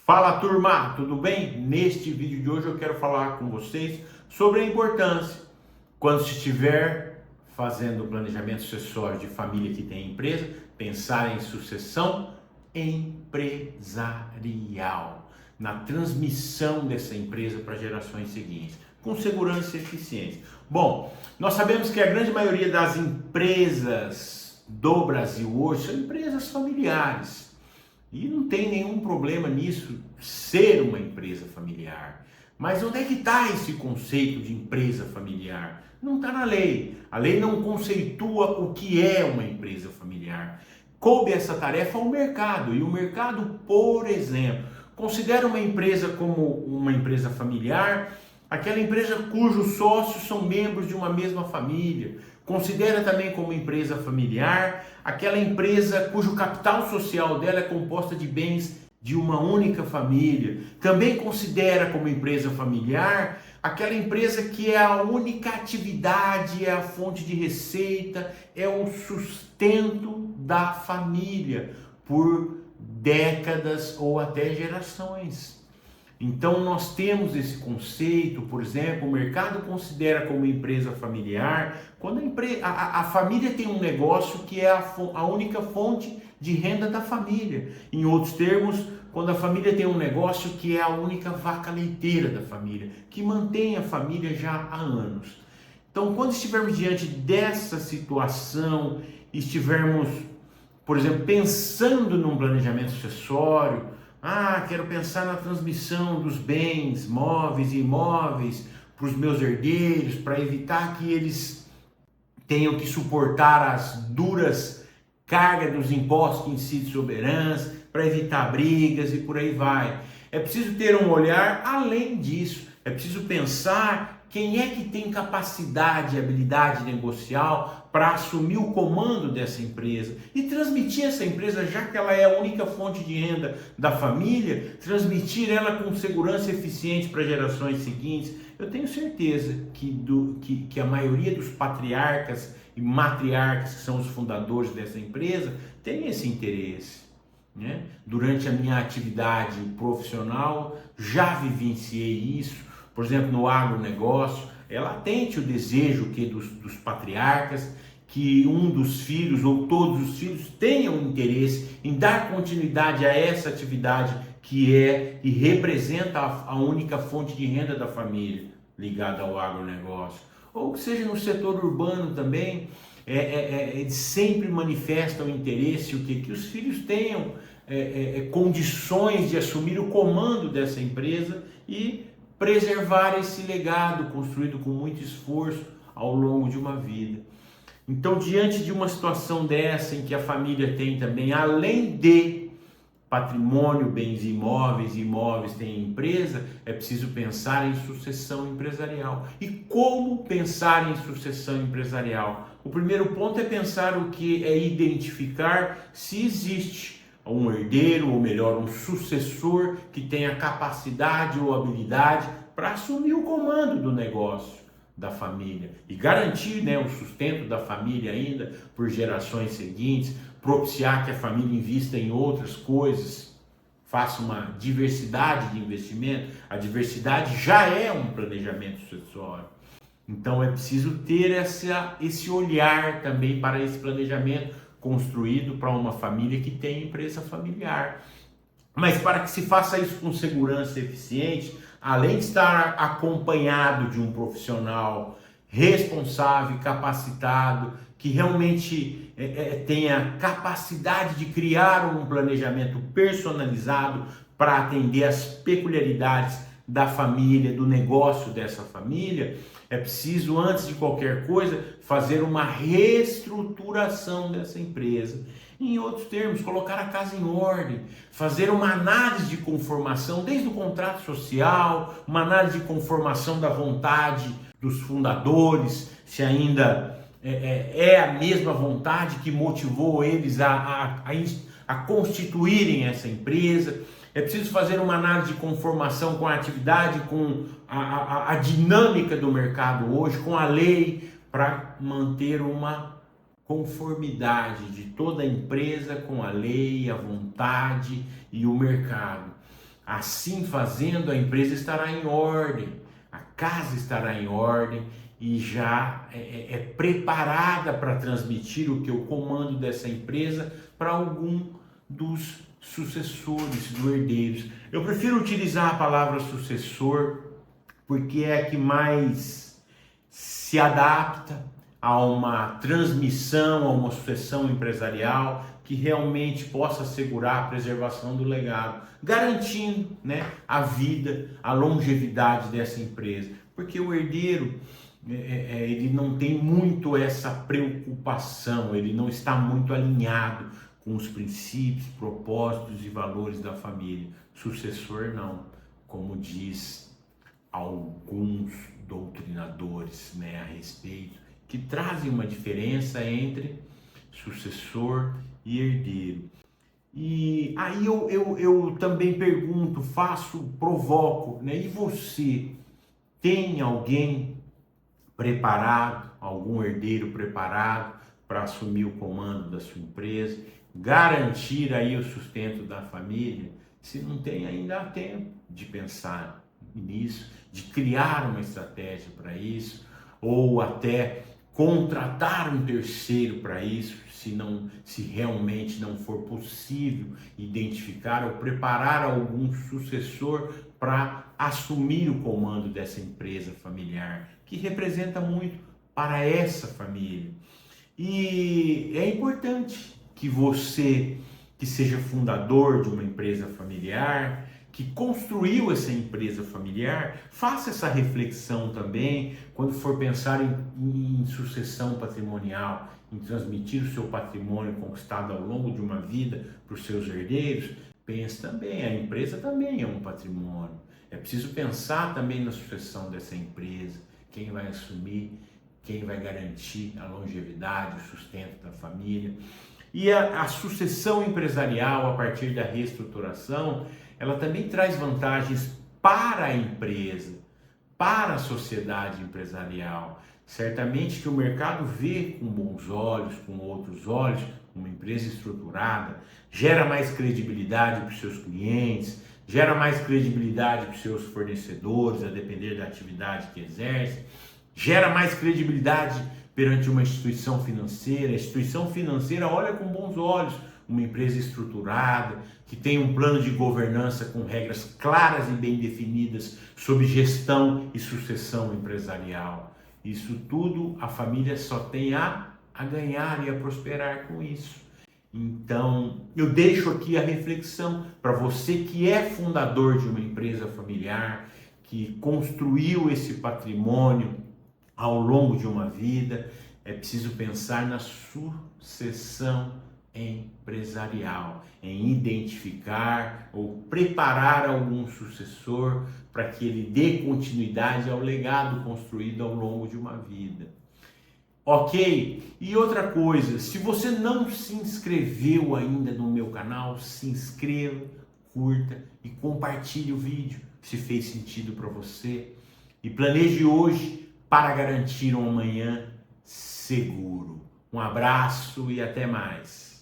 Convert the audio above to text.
Fala turma, tudo bem? Neste vídeo de hoje eu quero falar com vocês sobre a importância, quando se estiver fazendo o planejamento sucessório de família que tem empresa, pensar em sucessão empresarial, na transmissão dessa empresa para gerações seguintes, com segurança e eficiência. Bom, nós sabemos que a grande maioria das empresas do Brasil hoje são empresas familiares. E não tem nenhum problema nisso ser uma empresa familiar. Mas onde é que está esse conceito de empresa familiar? Não está na lei. A lei não conceitua o que é uma empresa familiar. Coube essa tarefa ao mercado. E o mercado, por exemplo, considera uma empresa como uma empresa familiar aquela empresa cujos sócios são membros de uma mesma família. Considera também como empresa familiar aquela empresa cujo capital social dela é composta de bens de uma única família. Também considera como empresa familiar aquela empresa que é a única atividade, é a fonte de receita, é o sustento da família por décadas ou até gerações. Então nós temos esse conceito, por exemplo, o mercado considera como empresa familiar quando a família tem um negócio que é a única fonte de renda da família. Em outros termos, quando a família tem um negócio que é a única vaca leiteira da família, que mantém a família já há anos. Então, quando estivermos diante dessa situação, estivermos, por exemplo, pensando num planejamento sucessório, quero pensar na transmissão dos bens móveis e imóveis para os meus herdeiros, para evitar que eles tenham que suportar as duras cargas dos impostos que incidem sobre herança, para evitar brigas e por aí vai. É preciso ter um olhar além disso, é preciso pensar quem é que tem capacidade e habilidade negocial para assumir o comando dessa empresa e transmitir essa empresa, já que ela é a única fonte de renda da família, transmitir ela com segurança eficiente para gerações seguintes. Eu tenho certeza que a maioria dos patriarcas e matriarcas, que são os fundadores dessa empresa, tem esse interesse. Durante a minha atividade profissional, já vivenciei isso. Por exemplo, no agronegócio, é latente o desejo dos patriarcas que um dos filhos ou todos os filhos tenham interesse em dar continuidade a essa atividade que é e representa a única fonte de renda da família ligada ao agronegócio. Ou que seja no setor urbano também, eles sempre manifestam interesse que os filhos tenham condições de assumir o comando dessa empresa e preservar esse legado construído com muito esforço ao longo de uma vida. Então, diante de uma situação dessa, em que a família tem também, além de patrimônio, bens imóveis, imóveis tem empresa, é preciso pensar em sucessão empresarial. E como pensar em sucessão empresarial? O primeiro ponto é pensar o que é identificar se existe um herdeiro, ou melhor, um sucessor que tenha capacidade ou habilidade para assumir o comando do negócio da família e garantir o sustento da família ainda por gerações seguintes, propiciar que a família invista em outras coisas, faça uma diversidade de investimento. A diversidade já é um planejamento sucessório. Então é preciso ter esse olhar também para esse planejamento construído para uma família que tem empresa familiar. Mas para que se faça isso com segurança eficiente, além de estar acompanhado de um profissional responsável, capacitado, que realmente tenha capacidade de criar um planejamento personalizado para atender às peculiaridades da família, do negócio dessa família, é preciso, antes de qualquer coisa, fazer uma reestruturação dessa empresa. Em outros termos, colocar a casa em ordem, fazer uma análise de conformação, desde o contrato social, uma análise de conformação da vontade dos fundadores, se ainda é a mesma vontade que motivou eles a constituírem essa empresa. É preciso fazer uma análise de conformação com a atividade, com a dinâmica do mercado hoje, com a lei, para manter uma conformidade de toda a empresa com a lei, a vontade e o mercado. Assim fazendo, a empresa estará em ordem, a casa estará em ordem e já é preparada para transmitir o comando dessa empresa para algum dos sucessores, dos herdeiros. Eu prefiro utilizar a palavra sucessor porque é a que mais se adapta a uma transmissão, a uma sucessão empresarial que realmente possa assegurar a preservação do legado, garantindo, né, a vida, a longevidade dessa empresa. Porque o herdeiro, ele não tem muito essa preocupação, ele não está muito alinhado com os princípios, propósitos e valores da família. Sucessor não, como diz alguns doutrinadores, né, a respeito, que trazem uma diferença entre sucessor e herdeiro. E aí eu também pergunto, provoco, né? E você tem alguém preparado, algum herdeiro preparado para assumir o comando da sua empresa, garantir aí o sustento da família? Se não tem, ainda há tempo de pensar nisso, de criar uma estratégia para isso, ou até contratar um terceiro para isso, se realmente não for possível identificar ou preparar algum sucessor para assumir o comando dessa empresa familiar, que representa muito para essa família. E é importante que você, que seja fundador de uma empresa familiar, que construiu essa empresa familiar, faça essa reflexão também quando for pensar em sucessão patrimonial, em transmitir o seu patrimônio conquistado ao longo de uma vida para os seus herdeiros. Pense também, a empresa também é um patrimônio. É preciso pensar também na sucessão dessa empresa, quem vai assumir, quem vai garantir a longevidade, o sustento da família. E a sucessão empresarial a partir da reestruturação, ela também traz vantagens para a empresa, para a sociedade empresarial. Certamente que o mercado vê com bons olhos, com outros olhos, uma empresa estruturada, gera mais credibilidade para os seus clientes, gera mais credibilidade para os seus fornecedores, a depender da atividade que exerce, gera mais credibilidade perante uma instituição financeira. A instituição financeira olha com bons olhos uma empresa estruturada, que tem um plano de governança com regras claras e bem definidas sobre gestão e sucessão empresarial. Isso tudo a família só tem a ganhar e a prosperar com isso. Então, eu deixo aqui a reflexão para você que é fundador de uma empresa familiar, que construiu esse patrimônio ao longo de uma vida. É preciso pensar na sucessão empresarial, em identificar ou preparar algum sucessor para que ele dê continuidade ao legado construído ao longo de uma vida. Ok? E outra coisa, se você não se inscreveu ainda no meu canal, se inscreva, curta e compartilhe o vídeo se fez sentido para você. E planeje hoje para garantir um amanhã seguro. Um abraço e até mais.